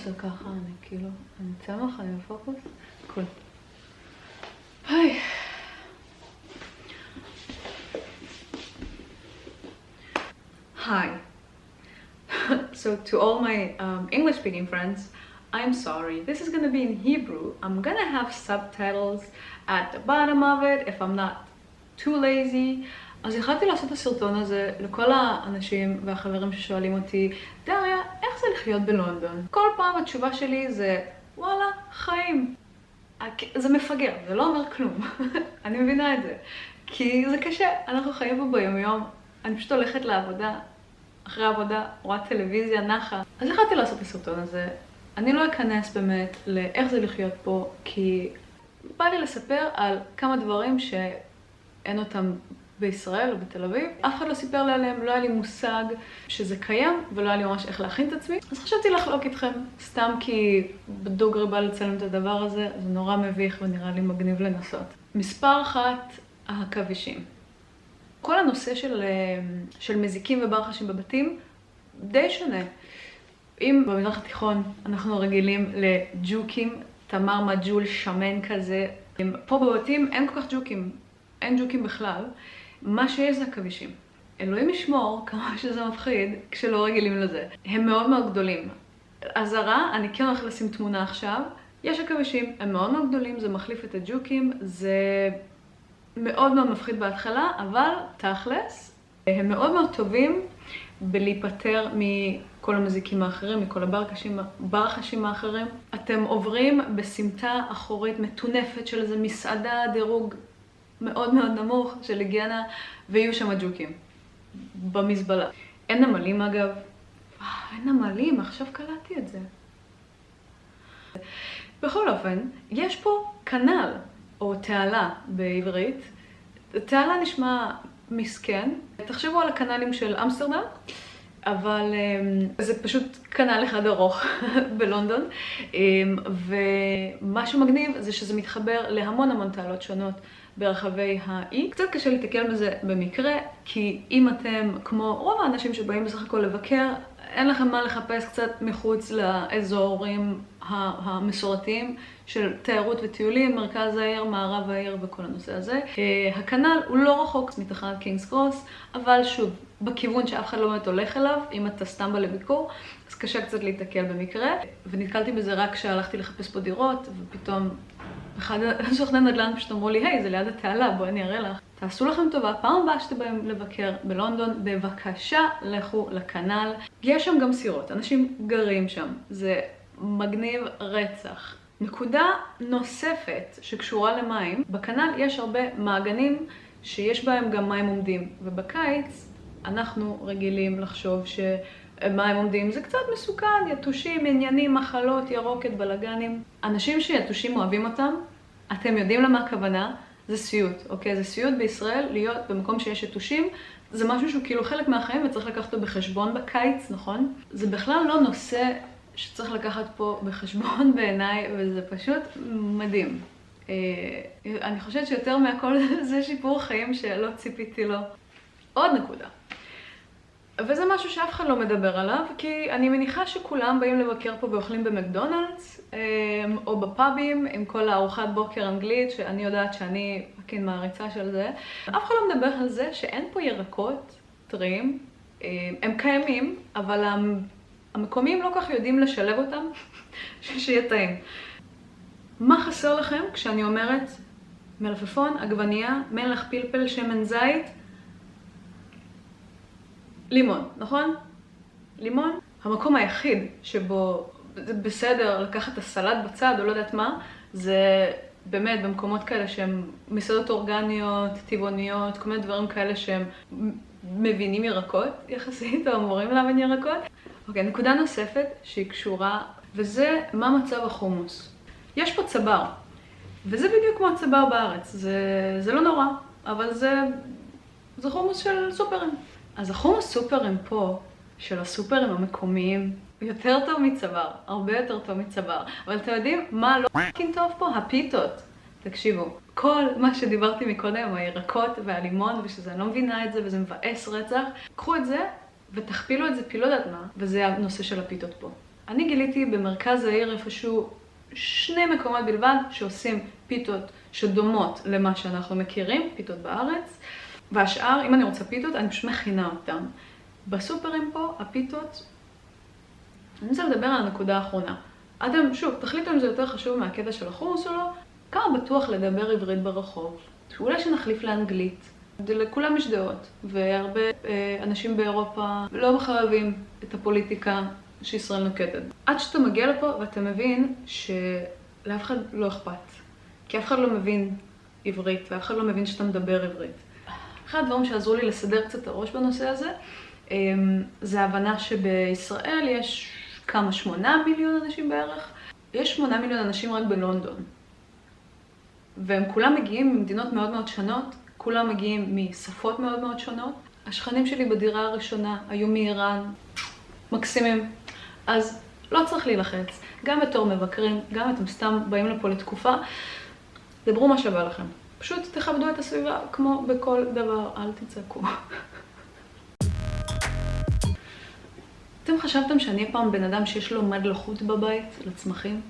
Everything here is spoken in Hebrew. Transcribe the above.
עושה ככה, אני כאילו, אני צמח, אני בפוקוס, cool. היי. Hi. So to all my English speaking friends, I'm sorry. This is gonna be in Hebrew. I'm gonna have subtitles at the bottom of it if I'm not too lazy. אז החלטתי לעשות את הסרטון הזה לכל האנשים והחברים ששואלים אותי, דריה, איך זה לחיות בלונדון? כל פעם התשובה שלי זה, וואלה, חיים. זה מפגר, זה לא אומר כלום. אני מבינה את זה. כי זה קשה, אנחנו חיים פה ביום יום. אני פשוט הולכת לעבודה, אחרי העבודה, רואה טלוויזיה, נחה. אז החלטתי לעשות את הסרטון הזה. אני לא אכנס באמת לאיך זה לחיות פה, כי בא לי לספר על כמה דברים שאין אותם בישראל או בתל אביב. אף אחד לא סיפר לי עליהם, לא היה לי מושג שזה קיים, ולא היה לי ממש איך להכין את עצמי. אז חשבתי לחלוק איתכם, סתם כי בדוגרי בא לצלם את הדבר הזה, זה נורא מביך ונראה לי מגניב לנסות. מספר 1, העכבישים. כל הנושא של מזיקים וברחשים בבתים די שונה. אם במזרח התיכון אנחנו רגילים לג'וקים, תמר מג'ול שמן כזה, פה בבתים אין כל כך ג'וקים, אין ג'וקים בכלל. מה שיש זה עכבישים. אלוהים ישמור כמה שזה מפחיד כשלא רגילים לזה. הם מאוד מאוד גדולים. אזהרה, אני כן הולכת לשים תמונה עכשיו. יש עכבישים, הם מאוד מאוד גדולים, זה מחליף את הג'וקים, זה מאוד מאוד מפחיד בהתחלה, אבל תכלס, הם מאוד מאוד טובים בלהיפטר מכל המזיקים האחרים, מכל הברחשים האחרים. אתם עוברים בסמטה אחורית מטונפת של איזה מסעדה, דירוג מאוד מאוד נמוך של היגיינה, ויהיו שם ג'וקים במזבלה. אין נמלים אגב. אין נמלים, עכשיו קלטתי את זה. בכל אופן, יש פה קנל, או תעלה בעברית. תעלה נשמע מסכן. תחשבו על הקנלים של אמסטרדם, אבל זה פשוט קנל אחד ארוך בלונדון. ומה שמגניב זה שזה מתחבר להמון המון תעלות שונות ברחבי האי. קצת קשה להתקל בזה במקרה, כי אם אתם, כמו רוב האנשים שבאים בסך הכל לבקר, אין לכם מה לחפש קצת מחוץ לאזורים המסורתיים של תיירות וטיולים, מרכז העיר, מערב העיר וכל הנושא הזה. הקנל הוא לא רחוק מתחנת קינגס קרוס, אבל שוב, בכיוון שאף אחד לא באמת הולך אליו, אם אתה סתם בא לביקור, אז קשה קצת להתקל במקרה. ונתקלתי בזה רק כשהלכתי לחפש פה דירות, ופתאום אחד סוכני נדל"ן פשוט אמרו לי, היי, זה ליד התעלה, בואי אני אראה לך. תעשו לכם טובה, פעם הבאה שאתם באים לבקר בלונדון, בבקשה לכו לקנל. יש שם גם סירות, אנשים גרים שם, זה מגניב רצח. נקודה נוספת שקשורה למים, בקנל יש הרבה מעגנים שיש בהם גם מים עומדים, ובקיץ אנחנו רגילים לחשוב מים עומדים זה קצת מסוכן, יתושים, עניינים, מחלות, ירוקת, בלגנים. אנשים שיתושים אוהבים אותם, אתם יודעים למה הכוונה? זה סיוט, אוקיי? זה סיוט בישראל להיות במקום שיש יתושים, זה משהו שהוא כאילו חלק מהחיים וצריך לקחת אותו בחשבון בקיץ, נכון? זה בכלל לא נושא שצריך לקחת פה בחשבון בעיניי, וזה פשוט מדהים. אני חושבת שיותר מהכל זה שיפור חיים שלא ציפיתי לו. עוד נקודה. וזה משהו שאף אחד לא מדבר עליו, כי אני מניחה שכולם באים לבקר פה ואוכלים במקדונלדס, או בפאבים עם כל הארוחת בוקר אנגלית, שאני יודעת שאני פאקינג מעריצה של זה. אף אחד לא מדבר על זה שאין פה ירקות טריים, הם קיימים, אבל המקומיים לא כך יודעים לשלב אותם, שיהיה טעים. מה חסר לכם כשאני אומרת מלפפון, עגבנייה, מלח, פלפל, שמן זית, לימון, נכון? לימון. המקום היחיד שבו זה בסדר לקחת את הסלט בצד או לא יודעת מה, זה באמת במקומות כאלה שהם מסעדות אורגניות, טבעוניות, כל מיני דברים כאלה שהם מבינים ירקות יחסית, או אמורים להבין ירקות. אוקיי, נקודה נוספת שהיא קשורה, וזה מה מצב החומוס. יש פה צבר, וזה בדיוק כמו הצבר בארץ. זה לא נורא, אבל זה חומוס של סופרים. אז החומוס סופרים פה, של הסופרים המקומיים, יותר טוב מצבר, הרבה יותר טוב מצבר. אבל אתם יודעים מה לא טוב פה? הפיתות. תקשיבו, כל מה שדיברתי מקודם, הירקות והלימון, ושזה אני לא מבינה את זה וזה מבאס רצח, קחו את זה ותכפילו את זה פי לא יודעת מה, וזה הנושא של הפיתות פה. אני גיליתי במרכז העיר איפשהו 2 מקומות בלבד שעושים פיתות שדומות למה שאנחנו מכירים, פיתות בארץ. והשאר, אם אני רוצה פיתות, אני פשוט מכינה אותם. בסופרים פה, הפיתות, אני רוצה לדבר על הנקודה האחרונה. אדם, שוב, תחליטו אם זה יותר חשוב מהקטע של החומוס או לא, כמה בטוח לדבר עברית ברחוב. אולי שנחליף לאנגלית. לכולם יש דעות, והרבה אנשים באירופה לא מחרבים את הפוליטיקה שישראל נוקטת. עד שאתה מגיע לפה ואתה מבין שלאף אחד לא אכפת. כי אף אחד לא מבין עברית, ואף אחד לא מבין שאתה מדבר עברית. אחד הדברים שעזרו לי לסדר קצת את הראש בנושא הזה, זה ההבנה שבישראל יש 8 מיליון אנשים בערך. יש 8 מיליון אנשים רק בלונדון. והם כולם מגיעים ממדינות מאוד מאוד שונות, כולם מגיעים משפות מאוד מאוד שונות. השכנים שלי בדירה הראשונה היו מאיראן, מקסימים. אז לא צריך להילחץ. גם בתור מבקרים, גם אתם סתם באים לפה לתקופה, דברו מה שווה לכם. פשוט תכבדו את הסביבה כמו בכל דבר, אל תצעקו. אתם חשבתם שאני פעם בן אדם שיש לו מד לחות בבית, לצמחים?